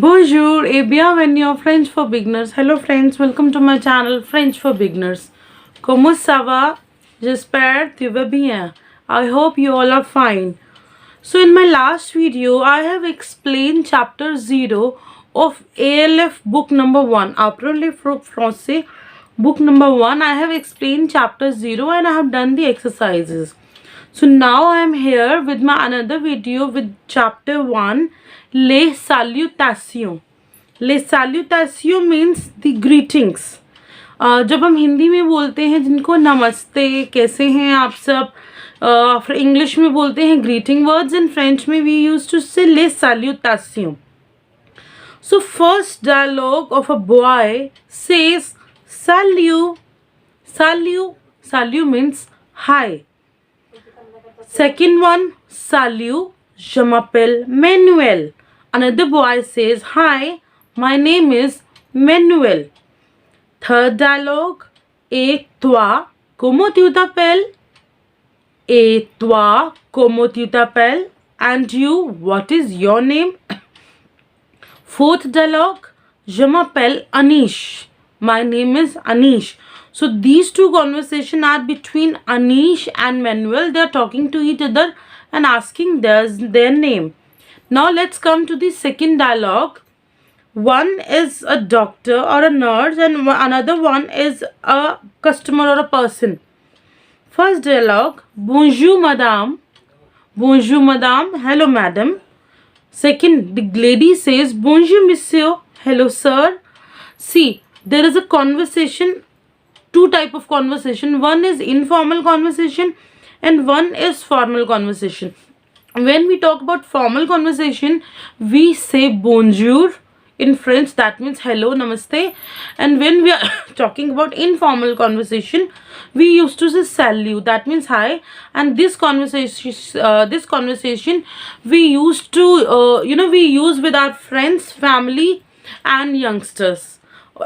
Bonjour et bienvenue au French for Beginners. Hello friends, welcome to my channel French for Beginners. Comment ça va? J'espère tu vas bien. I hope you all are fine. So in my last video, I have explained chapter 0 of ALF book number 1. Apprenons français book number 1. I have explained chapter 0 and I have done the exercises. So now I am here with my another video with chapter 1, Les Salutations. Les Salutations means the greetings. जब हम हिंदी में बोलते हैं जिनको नमस्ते, कैसे हैं आप सब, इंग्लिश में बोलते हैं greeting words, in French में we used to say les salutations. So first dialogue of a boy says salut. Salut. Salut means hi. Second one, salut, je m'appelle Manuel. Another boy says, hi, my name is Manuel. Third dialogue, et toi, comment tu t'appelles? Et toi, comment tu t'appelles? And you, what is your name? Fourth dialogue, je m'appelle Anish. My name is Anish. So these two conversations are between Anish and Manuel. They are talking to each other and asking their name. Now let's come to the second dialogue. One is a doctor or a nurse and another one is a customer or a person. First dialogue, bonjour madame. Bonjour madame. Hello madam. Second, the lady says bonjour monsieur. Hello sir. See, there is a conversation, two type of conversation. One is informal conversation and one is formal conversation. When we talk about formal conversation, we say bonjour in French, that means hello, namaste. And when we are talking about informal conversation, we used to say salut, that means hi. And this conversation we used to we use with our friends, family and youngsters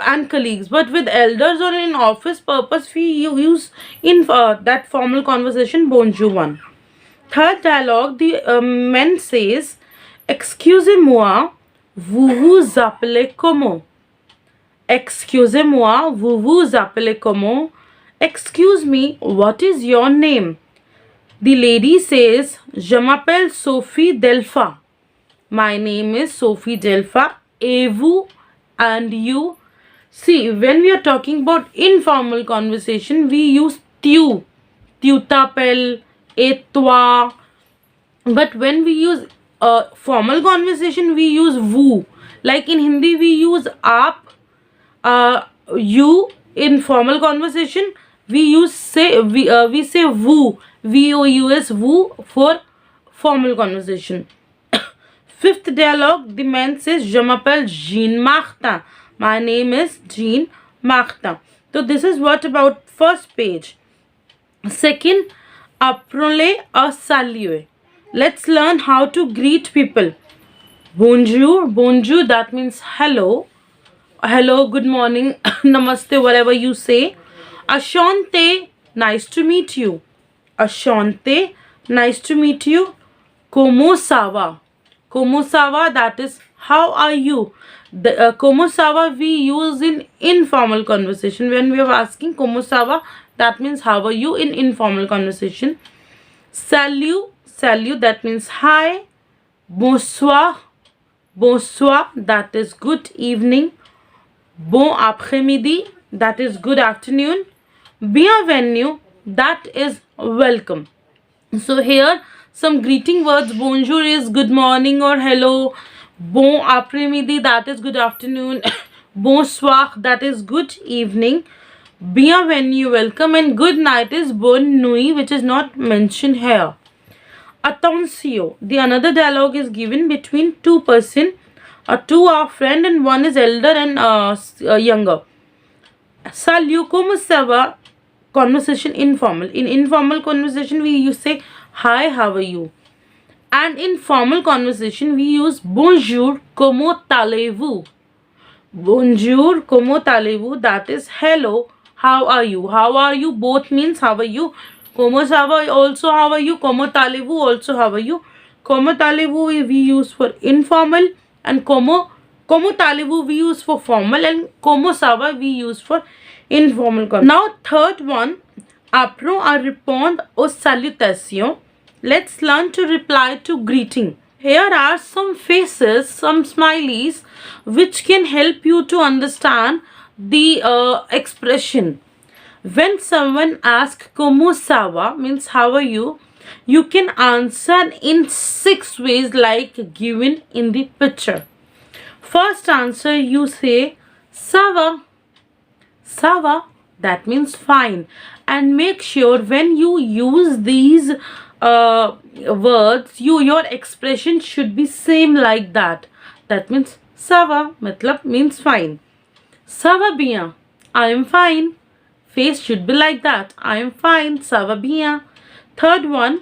and colleagues. But with elders or in office purpose, we use in that formal conversation bonjour one. Third dialogue, the man says, excusez-moi, vous vous appelez comment? Excusez-moi, vous vous appelez comment? Excuse me, what is your name? The lady says, je m'appelle Sophie Delpha. My name is Sophie Delpha. Et vous? And you? See, when we are talking about informal conversation, we use tu. Tu t'appelles, et toi. But when we use formal conversation, we use vous. Like in Hindi, we use aap, you. In formal conversation, we say vous. V-O-U-S, vous for formal conversation. Fifth dialogue, the man says, je m'appelle Jean Martin. My name is Jean Martin. So this is what about first page. Second, apprenons à saluer. Let's learn how to greet people. Bonjour. Bonjour, that means hello. Hello, good morning, namaste, whatever you say. Ashante, nice to meet you. Ashante, nice to meet you. Comment ça va? Comment ça va, that is how are you? The comment ça va we use in informal conversation. When we are asking comment ça va, that means how are you in informal conversation. Salut, salut, that means hi. Bonsoir, bonsoir, that is good evening. Bon après-midi, that is good afternoon. Bienvenue, that is welcome. So here some greeting words. Bonjour is good morning or hello. Bon après-midi, that is good afternoon. Bonsoir, that is good evening. Bienvenue, welcome, and good night is bonne nuit, which is not mentioned here. Attention, the another dialogue is given between two person. Two are friend and one is elder and younger. Salut, comment ça va? Conversation informal. In informal conversation, we use say hi, how are you? And in formal conversation, we use bonjour, comment allez-vous? Bonjour, comment allez-vous? That is hello, how are you? How are you? Both means how are you? Comment ça va also how are you? Comment allez-vous also how are you? Comment allez-vous we use for informal and comment Como talez-vous we use for formal, and como ça va we use for informal conversation. Now third one, apprenons à répondre aux salutations. Let's learn to reply to greeting. Here are some faces, some smileys, which can help you to understand the expression. When someone asks "Como ça va?" means how are you, you can answer in 6 ways like given in the picture. First answer, you say "Ça va." Ça va, that means fine. And make sure when you use these words, your expression should be same like that. That means ça va matlab means fine. Ça va bien, I am fine. Face should be like that. I am fine. Ça va bien. Third one,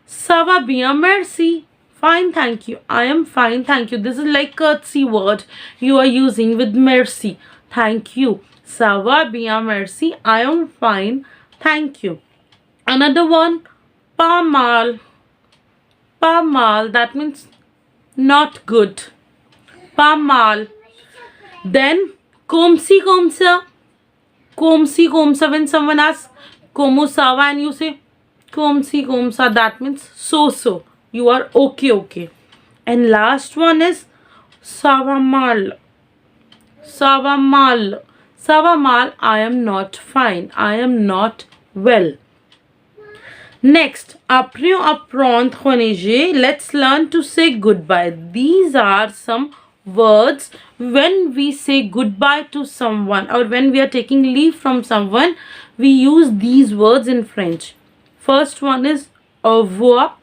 ça va bien, merci. Fine, thank you. I am fine, thank you. This is like courtesy word you are using with merci. Thank you. Ça va bien, merci. I am fine, thank you. Another one, pas mal. Pas mal, that means not good. Pas mal. Then, comme si, comme ça. Comme si, comme ça. When someone asks, como ça va, and you say, comme si, comme ça, that means so. You are okay. And last one is, ça va mal. Ça va mal. Ça va mal, I am not fine. I am not well. Next, apprenons à prendre congé. Let's learn to say goodbye. These are some words when we say goodbye to someone or when we are taking leave from someone. We use these words in French. First one is au revoir.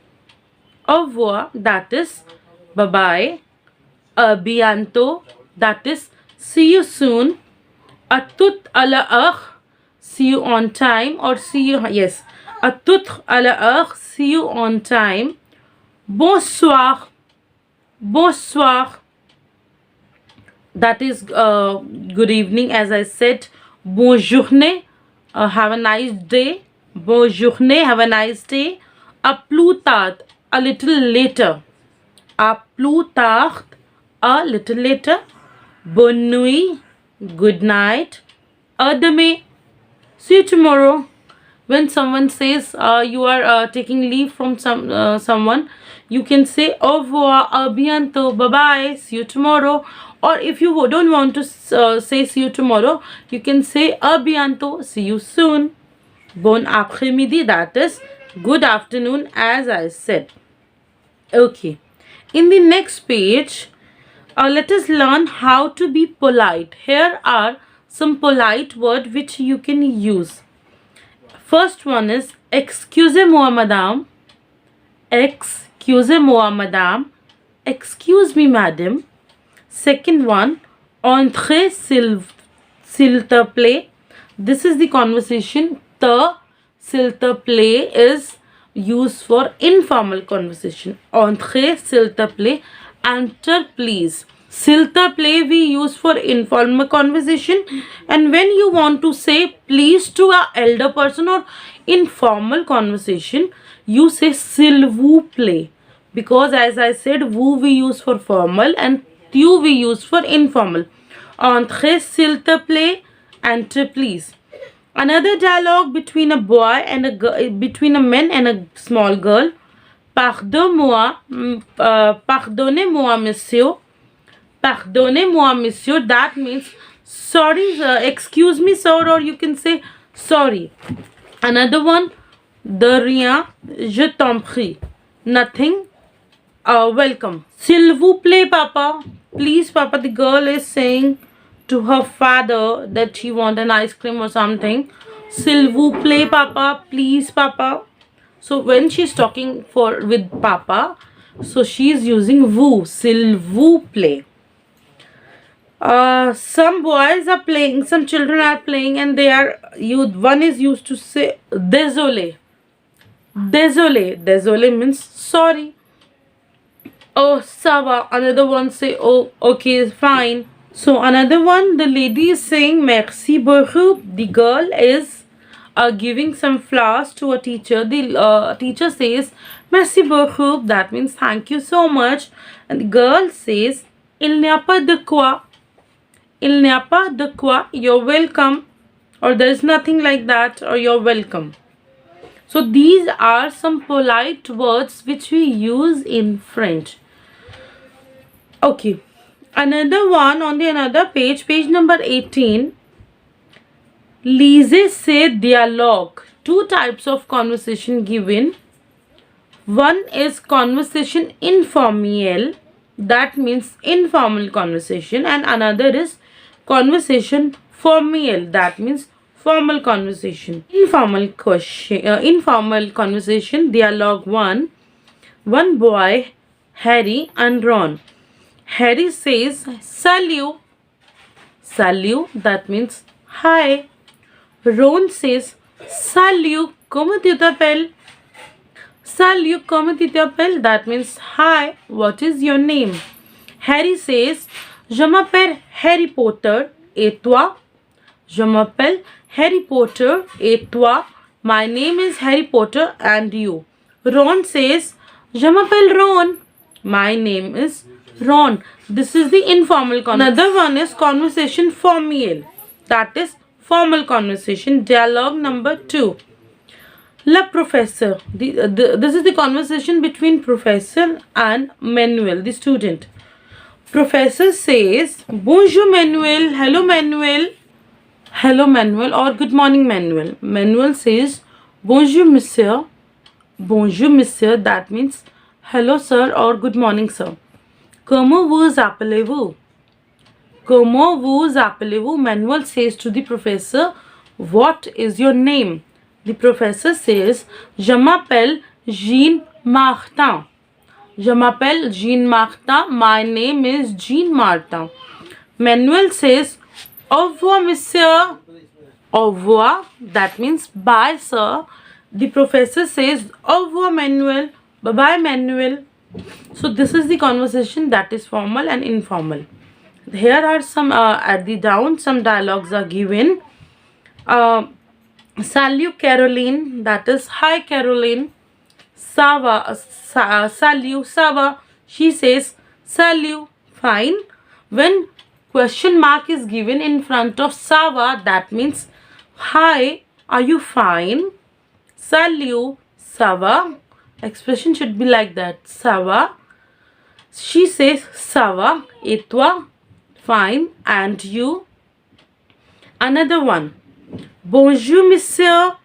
Au revoir, that is bye bye. A bientôt, that is see you soon. A tout à l'heure, see you on time, or see you, yes. A tout à l'heure, see you on time. Bonsoir. Bonsoir, that is good evening, as I said. Bonjour, have a nice day. Bonjour, have a nice day. A plus tard, a little later. A plus tard, a little later. Bonne nuit, good night. A demain, see you tomorrow. When someone says you are taking leave from someone, you can say au revoir, à bientôt, bye bye, see you tomorrow. Or if you don't want to say see you tomorrow, you can say à bientôt, see you soon. Bon après-midi, that is good afternoon, as I said. Okay, in the next page, let us learn how to be polite. Here are some polite words which you can use. First one is excusez-moi madame. Excusez-moi madame. Excuse me madam. Second one, entrez s'il te plaît. This is the conversation. The s'il te plaît is used for informal conversation. Entrez s'il te plaît. Enter please. S'il te plaît we use for informal conversation, and when you want to say please to an elder person or informal conversation, you say s'il vous plaît, because as I said, vous we use for formal and tu we use for informal. Entrez s'il te plaît, enter please. Another dialogue between a boy and a girl, between a man and a small girl. Pardonnez-moi, monsieur. Pardonnez-moi, monsieur. That means sorry, sir. Excuse me, sir, or you can say sorry. Another one, de rien, je t'en prie. Nothing, welcome. S'il vous plaît, papa. Please, papa. The girl is saying to her father that she wants an ice cream or something. S'il vous plaît, papa. Please, papa. So when she's talking with papa, so she's using vous. S'il vous plaît. Some boys are playing, some children are playing, and one is used to say désolé. Désolé means sorry. Oh, ça va. Another one say, oh, okay, fine. So another one, the lady is saying merci beaucoup. The girl is giving some flowers to a teacher. The teacher says merci beaucoup. That means thank you so much. And the girl says Il n'y a pas de quoi. Il n'y a pas de quoi. You're welcome. Or there's nothing like that. Or you're welcome. So these are some polite words which we use in French. Okay. Another one on the another page, page number 18. Lisez ces dialogue. Two types of conversation given. One is conversation informel, that means informal conversation, and another is conversation formal, that means formal conversation. Informal conversation dialogue 1. One boy, Harry and Ron. Harry says salut. Salut, that means hi. Ron says salut, comment tu t'appelles? Salut, comment tu t'appelles? That means hi, what is your name? Harry says, je m'appelle Harry Potter, et toi? Je m'appelle Harry Potter, et toi? My name is Harry Potter, and you? Ron says, je m'appelle Ron. My name is Ron. This is the informal conversation. Another one is conversation formal. That is formal conversation. Dialogue number 2. Le professeur. This is the conversation between professor and Manuel, the student. Professor says, Bonjour Manuel. Hello Manuel. Hello Manuel, or good morning Manuel. Manuel says, Bonjour monsieur. Bonjour monsieur, that means hello sir or good morning sir. Comment vous appelez-vous? Comment vous appelez-vous? Manuel says to the professor, what is your name? The professor says, je m'appelle Jean Martin. Je m'appelle Jean Martin. My name is Jean Martin. Manuel says, au revoir, monsieur. Au revoir, that means bye, sir. The professor says, au revoir, Manuel. Bye-bye, Manuel. So this is the conversation that is formal and informal. Here are some, at the down, some dialogues are given. Salut Caroline, that is hi Caroline. Salut, Sava. She says salut, fine. When question mark is given in front of Sava, that means hi, are you fine? Salut, Sava. Expression should be like that. Sava. She says Sava, et toi? Fine, and you? Another one. Bonjour, monsieur.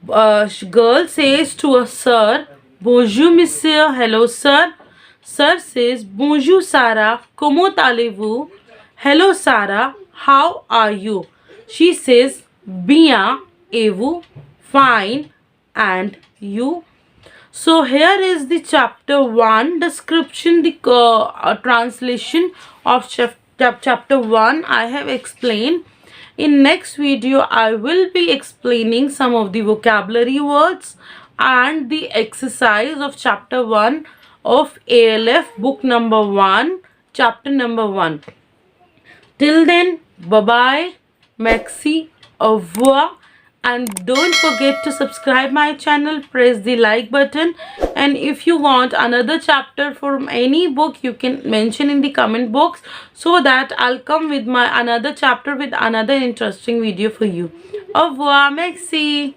Girl says to a sir, Bonjour, monsieur. Hello, sir. Sir says, Bonjour, Sarah. Comment allez-vous? Hello, Sarah. How are you? She says, Bien. Et vous? Fine. And you? So here is the chapter 1 description, the translation of chapter 1 I have explained. In next video, I will be explaining some of the vocabulary words and the exercise of chapter 1 of ALF book number 1, chapter number 1. Till then, bye-bye, merci, au revoir. And don't forget to subscribe my channel, press the like button, and if you want another chapter from any book, you can mention in the comment box so that I'll come with my another chapter with another interesting video for you. Au revoir, merci.